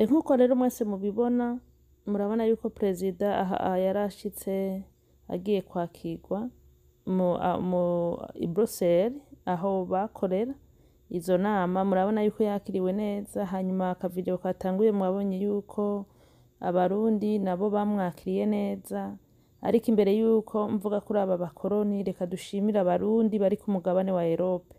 Nk'uko rero mwese mubibona murabona yuko perezida yarashitse agiye kwakirwa i Bruxelles aho bakorera izo nama. Murabona yuko yakiriwe neza, hanyuma akavideo katanguye mwabonye yuko abarundi nabo bamwakiriye neza. Ariko imbere yuko mvuga kuri aba bakoroni, reka dushimire abarundi bari ku mugabane wa Europe.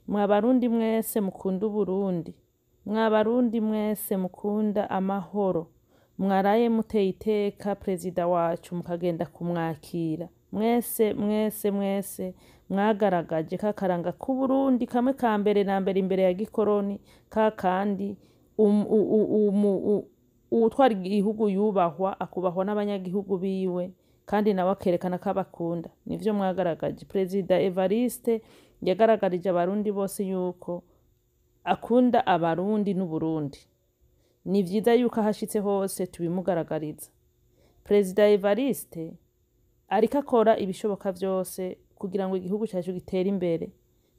Mwa barundi mwese mukunda Uburundi, mwa barundi mwese mukunda amahoro, mwaraye muteye iteka perezida wacu mukagenda kumwakira. Mwese mwagaragaje kakaranga ku Burundi kamwe ka mbere na mbere imbere ya gikoroni, kakandi utwara igihugu yubahwa, akubahwa n'abanyagihugu biwe, kandi nawe akerekana ko abakunda. Nivyo mwagaragaje. Perezida Evariste yagaragarije abarundi bose yuko akunda abarundi n'Uburundi. Ni vyiza yuko ahashitse hose tubimugaragariza. Perezida Evariste ariko akora ibishoboka vyose kugira ngo igihugu cyacu gitere imbere.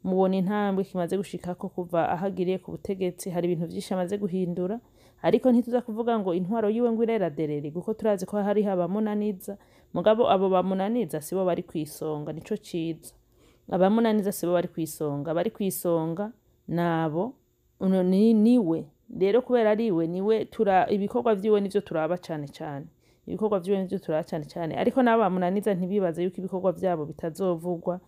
Mubona intambwe kimaze gushikako kuva ahagiriye ku butegetsi. Hari ibintu vyinshi amaze guhindura, ariko ntituza kuvuga ngo intwaro yiwe ngo ireraderere, kuko turazi ko hari abamunaniza. Mugabo abo bamunaniza sibo bari kwisonga, nico ciza. Abamunaniza sibo bari kwisonga, bari kwisonga nabo niwe. Rero kubera ariwe niwe ibikorwa vyiwe nivyo turaba cane cane. Ibikorwa vyiwe nivyo turaba cane cane, ariko n'abamunaniza ntibibaze yuko ibikorwa vyabo bitazovugwa.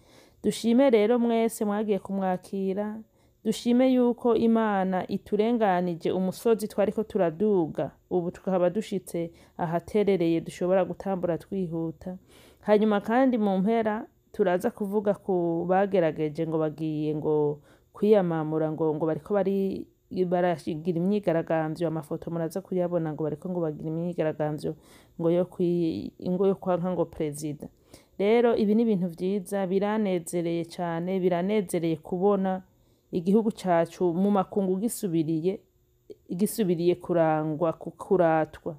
Dushime rero mwese mwagiye kumwakira. Dushime yuko Imana iturenganije umusozi twariko turaduga, ubu tukaba dushitse ahaterereye dushobora gutambura twihuta. Hanyuma kandi mu mpera turaza kuvuga ku bagerageje ngo bagiye ngo kwiyamamura ngo bariko barashigira imyigaragambyo. Amafoto muraza kuyabona ngo bariko ngo bagira imyigaragambyo ngo yo kwanka ngo perezida. Rero ibi ni ibintu vyiza, biranezereye cyane, biranezereye kubona igihugu cacu mu makungu gisubiriye kurangwa kuratwa.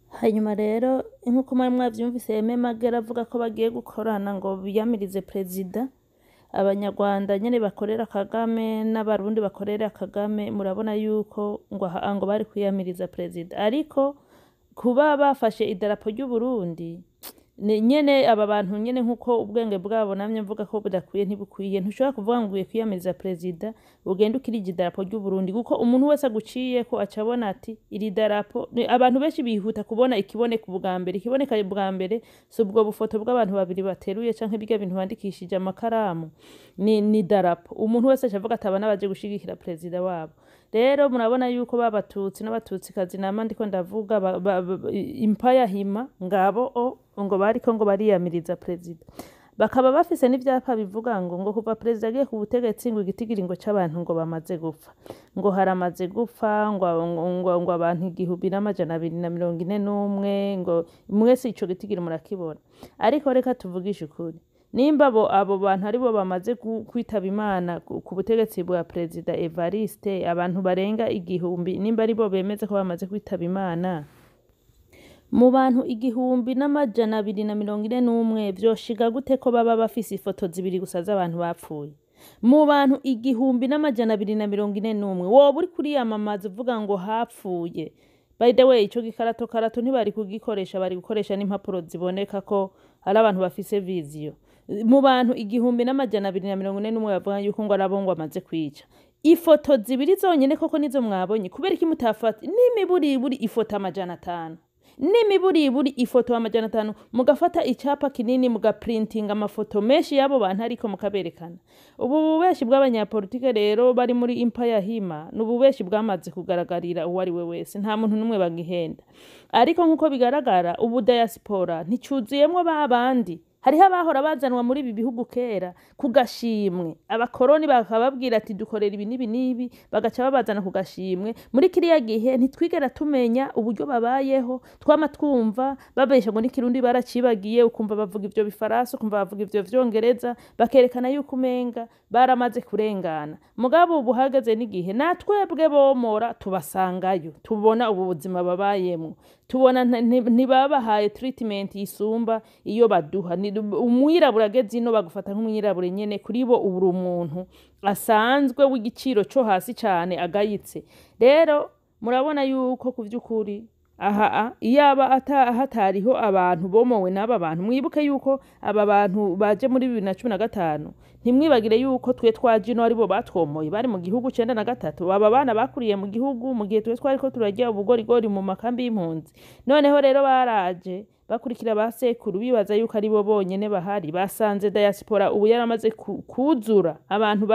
Hanyuma rero nkuko mwari mwavyumvise Aime Magera avuga ko bagiye gukorana ngo biyamirize perezida. Abanyarwanda nyene bakorera Kagame n'abarundi bakorera Kagame, murabona yuko ngo bari kwiyamiriza perezida. Ariko kuba bafashe idarapo ry'u Burundi nyene aba bantu nyene nkuko ubwenge bwabo namye mvuga ko budakwiye ntibukwiye. Ntushobora kuvuga ngo ugiye kwiyamiriza perezida ugenda ukirije idarapo ry'u Burundi, kuko umuntu wese aguciye ko acabona ati iri darapo. Abantu benshi bihuta kubona ikiboneka ubwa mbere. Ikiboneka ubwa mbere si ubwo bufoto bw'abantu babiri bateruye canke birya bintu bandikishije amakaramu, ni darapo. Umuntu wese acavuga ati aba nabaje gushigikira perezida wabo. Rero murabona yuko babatutsi n'abatutsikazi nama ndiko ndavuga impaya hima ngabo ngo bariko ngo bariyamiriza perezida. Bakaba bafise n'ivyapa bivuga ngo kuva perezida agiye ku butegetsi ngo igitigiringo c'abantu ngo bamaze gupfa, ngo haramaze gupfa ngo abantu 1241, ngo mwese ico gitigiri murakibona. Ariko reka tuvugishe ukuri, nimba abo bantu aribo bamaze kwitaba Imana ku butegetsi bwa Perezida Evariste, abantu barenga 1000 nimba aribo bemeze ko bamaze kwitaba Imana, mu bantu 1241 vyoshiga gute ko baba bafise ifoto zibiri gusa z'abantu bapfuye? Mu bantu 1241 woba uri kuriyamamaza uvuga ngo hapfuye. By the way, ico gikarato ntibari kugikoresha, bari gukoresha n'impapuro ziboneka ko ari abantu bafise viziyo. Mu bantu 1241 bavuga yuko ngo arabo ngo amaze kwica. Ifoto zibiri zonyene koko nizo mwabonye, kubera iki mutafata n'imiburiburi ifoto 500? N'imiburiburi ifoto 500 mugafata icapa kinini mugaprintinga amafoto menshi yabo bantu ariko mukaberekana. Ubu bubeshi bw'abanyapolitike rero bari muri Empire Hima n'ububeshi bwamaze kugaragarira uwari we wese, nta muntu numwe bagihenda. Ariko nkuko bigaragara ubu diaspora nticuzuyemwo babandi. Hariho abahora bazanwa muri ibi bihugu kera kugashimwe, abakoroni bakababwira ati dukorera ibi nibi, bagaca babazana kugashimwe. Muri kiriya gihe ntitwigera tumenya uburyo babayeho, twama twumva babesha ngo n'ikirundi baracibagiye, ukumva bavuga ivyo bifaransa, ukumva bavuga ivyo vyongereza, bakerekana yuko umenga baramaze kurengana. Mugabo ubu hageze n'igihe natwebwe bomora tubasangayo, tubona ubu buzima babayemwo, tubona ntibabahaye treatment isumba iyo baduha. Umwirabura ageze ino bagufata nk'umwirabure nyene, kuri bo ubura umuntu asanzwe w'igiciro cyo hasi cyane agayitse. Rero murabona yuko ku vy'ukuri iyaba hatariho abantu bomowe n'aba bantu. Mwibuke yuko aba bantu baje muri 2015 ntimwibagire yuko twe twaje no aribo batwomoye, bari mu gihugu 93. Aba bana bakuriye mu gihugu mu gihe twe twariko turajya ubugorigori mu makambi y'impunzi. Noneho rero baraje bakurikira basekuru bibaza yuko aribo bonyene bahari, basanze diaspora ubu yaramaze kuzura abantu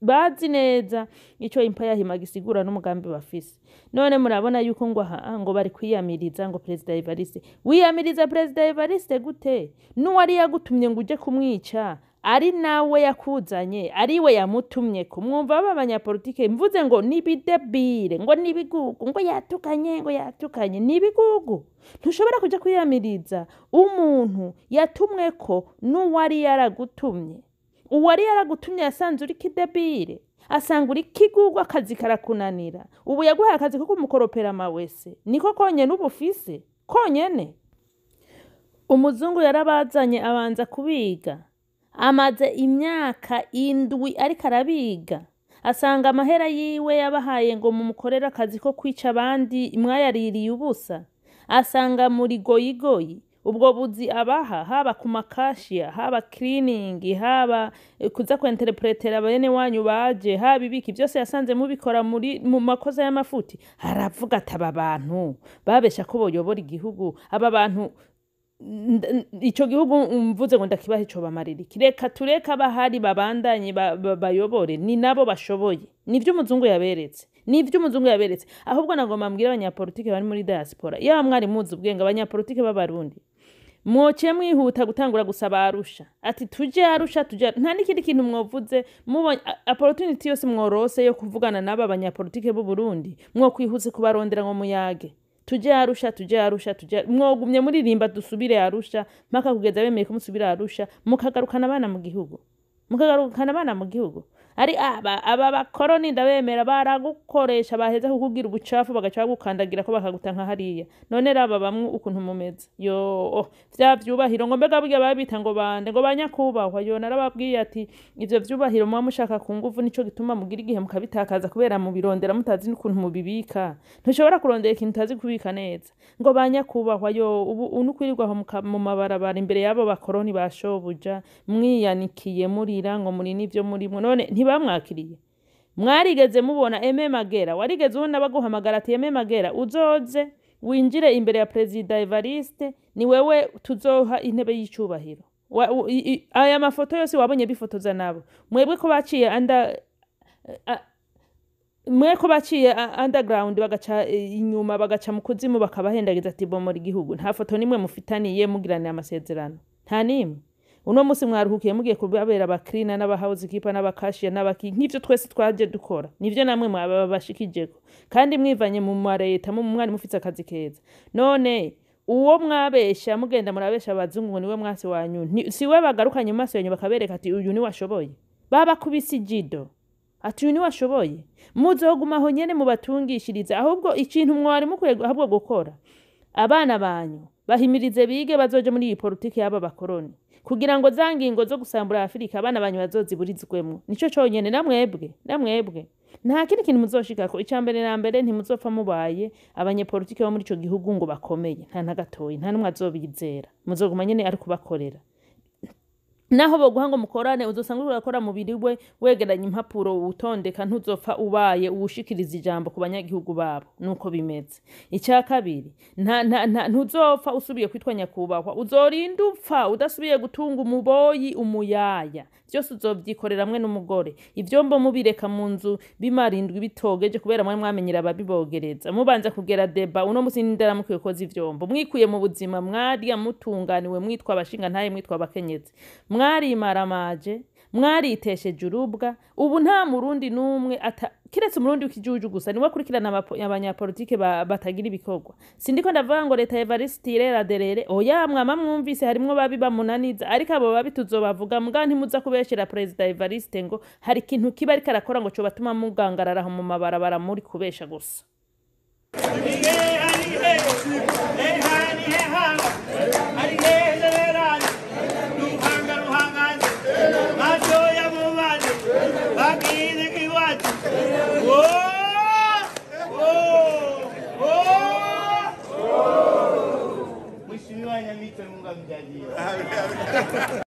bazi neza ico Empire Hima gisigura n'umugambi bafise. None murabona yuko ngo bari kwiyamiriza ngo Perezida Evariste. Wiyamiriza Perezida Evariste gute? N'uwari yagutumye ngo uje kumwica ari nawe yakuzanye, ari we yamutumye kumwumva. Abanyapolitike mvuze ngo nibidebire, ngo nibigugu, ngo yatukanye nibigugu. Ntushobora kuja kwiyamiriza umuntu yatumwe ko n'uwari yaragutumye. Uwari yaragutumye yasanze uri kidebire, asanga uri kigugu, akazi karakunanira. Ubu yaguhaye akazi ko kumukoropera amawese, niko konyene ubufise konyene. Umuzungu yarabazanye abanza kubiga, amaze imyaka 7 ariko arabiga, asanga amahera yiwe yabahaye ngo mumukorera akazi ko kwica abandi mwayaririye ubusa. Asanga muri goyigoyi ubwo buzi abaha, haba ku makashia, haba cleaning, haba kuza kwenterepretera bene wanyu baje, haba ibiki byose yasanze mubikora mu makoza y'amafuti. Haravuga ati aba bantu babesha ko boyobora igihugu, aba bantu ico gihugu mvuze ngo ndakibaha ico bamarira. Kireka tureka bahari babandanye bayobore, ni nabo bashoboye. Nivyo umuzungu yaberetse, ahubwo nagomba mbwira abanyapolitike bari muri diaspora, iyo mwari muzi ubwenge abanyapolitike b'abarundi, mwoce mwihuta gutangura gusaba Arusha, ati tuje Arusha, nta n'ikindi kintu mwovuze. Mubonye opportunity yose mworose yo kuvugana n'aba abanyapolitike b'u Burundi, mwokwihuse kubarondera ngo muyage. Tuje Arusha, mwogumye muririmba dusubire Arusha mpaka kugeza bemeye ko musubira Arusha, mukagarukana abana mu gihugu. Ari aba bakoroni ndabemera baragukoresha, baheza kukugira ubucafu bagaca bagukandagira ko bakagutanka hariya. None raba bamwe ukuntu mumeze vya vyubahiro, ngo mbega burya babita ngo bande, ngo banyakubahwa. Yo narababwiye ati ivyo vyubahiro muba mushaka ku nguvu, nico gituma mugira igihe mukabitakaza kubera mubirondera mutazi n'ukuntu mubibika. Ntushobora kurondera ikintu utazi kubika neza. Ngo banyakubahwa, yo ubu unukwirirwaho mu mabarabara imbere yabo bakoroni bashobuja, mwiyanikiye murira ngo muri nivyo murimwe. None ntibamwakiriye. Mwarigeze mubona Aime Magera? Warigeze ubona baguhamagara ati Aime Magera uzoze winjire imbere ya Perezida Evariste, ni wewe tuzoha intebe y'icubahiro? Aya mafoto yose wabonye bifotoza nabo. Mwebwe ko baciye underground bagaca inyuma, bagaca mu kuzimu, bakabahendagiza ati bomora igihugu. Nta foto nimwe mufitaniye mugirana amasezerano, nta nimwe. Uno musi mwaruhukiye mugiye kubabera abakrina n'abahousekeeper n'abakashia n'abaki, nk'ivyo twese twaje dukora nivyo namwe mwabashikijeko, kandi mwivanye mu mareta mu mwari mufitse akazi keza. None uwo mwabesha mugenda murabesha abazungu ngo niwe mwasi wanyu siwe bagarukanye mu maso yanyu bakabereka ati uyu ni washoboye baba kubisi jido ati uyu ni washoboye muzogumaho nyene mubatungishiriza ahubwo ikintu mwari mukwiye ahubwo gukora abana banyu bahimirize bige bazoje muri iyi politiki y'aba bakoroni kugira ngo zangingo zo gusambura Afrika abana banyu bazoziburizwemo nico cyonyene namwebwe nta kindi kintu muzoshikako icambere na mbere ntimuzopfa mubaye abanyepolitiki bo muri ico gihugu ngo bakomeye nta ntagatoyi nta numwe azobizera muzoguma nyene ari kubakorera naho boguha ngo mukorane uzosanga urakora mu biriwe wegeranya impapuro utondeka ntuzopfa ubaye uwushikiriza ijambo ku banyagihugu babo nuko bimeze icya kabiri ntuzopfa usubiye kwitwa nyakubahwa uzorinda upfa udasubiye gutunga umuboyi umuyaya byose uzovyikorera hamwe n'umugore ivyombo mubireka mu nzu bimarindwi bitogeje kubera mwe mwamenyera ababibogereza mubanza kugera deba uno musi n'indara mukwiye koza ivyombo mwikuye mu buzima mwariya mutunganiwe mwitwa abashinga ntaye mwitwa abakenyezi mwari maramaje mwaritesheje urubwa ubu nta murundi numwe kiretse umurundi w'ikijuju gusa niwe kurikirana abanyapolitike batagira ibikorwa sindiko ndavuga ngo leta Evariste irera derere oya mwama mwumvise harimwo babi bamunaniza ariko abo babi tuzobavuga muga ntimuza kubeshera president Evariste ngo hari ikintu kiba ariko arakora ngo cyo batuma mugangarara mu mabarabara muri kubesha gusa Mheshimiwa Nyamita Mungu amjalie.